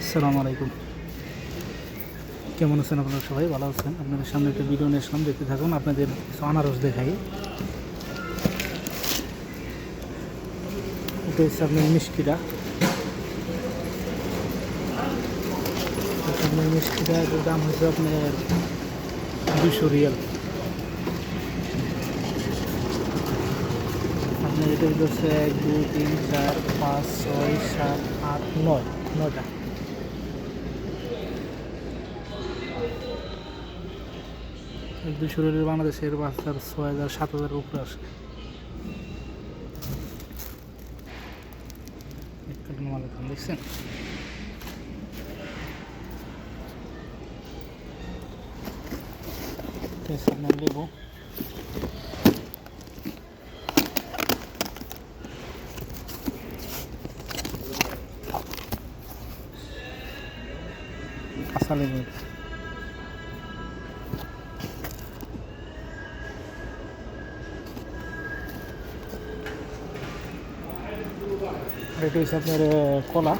আসসালামু আলাইকুম। কেমন আছেন আপনারা? সবাই ভালো আছেন? আপনাদের সামনে একটা ভিডিও নিয়ে আসলাম, দেখতে থাকুন। আপনাদের কিছু আনারস দেখাই। এটা হচ্ছে আপনার মিষ্টিটা। আপনার মিষ্টিটা এটার দাম হচ্ছে আপনার 200 রিয়াল। আপনার এটা হচ্ছে 1 2 3 4 5 6 7 8 9 9টা। এই 200 রিয়াল বাংলাদেশের বাজার 6000 7000 উপরে আসে। মাল দেখছেন? আপনার লেবু, কাঁচা লেবু, আর এটা হচ্ছে আপনার কলা,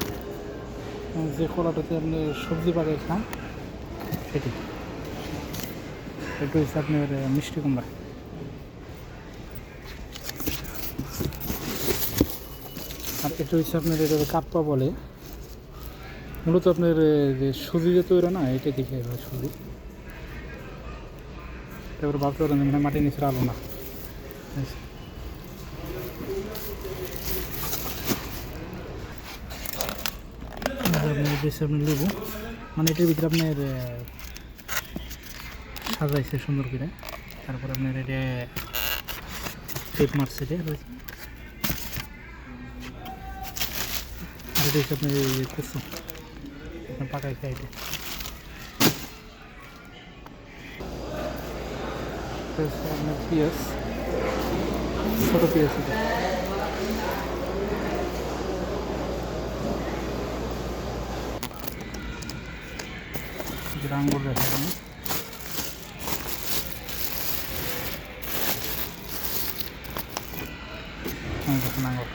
যে কলাটাতে আপনি সবজি পাকাই খান সেটি। এটা হচ্ছে আপনার মিষ্টি কুমড়া। আর এটা হচ্ছে আপনার এটা কাপ্পা বলে, মূলত আপনার যে সুজি যে তৈরি না, এটা দেখে হয় সুজি। তারপরে ভাবতে পারেন মানে মাটির নিচের আলো না। আপনার লেবু, মানে এটার ভিতরে আপনার সাজাইছে সুন্দর করে। তারপর আপনার এটা টেপ মারছে রয়েছে। আর এটা হচ্ছে আপনার কচু, আপনার পাকাই খাই। এটা হচ্ছে আপনার পেঁয়াজ, ছোটো পেঁয়াজ। এটা আঙ্গুর দেখা যায়, দেখুন আঙ্গুর।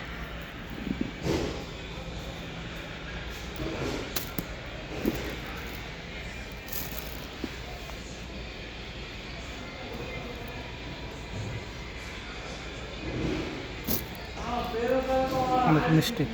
অনেক মিষ্টি।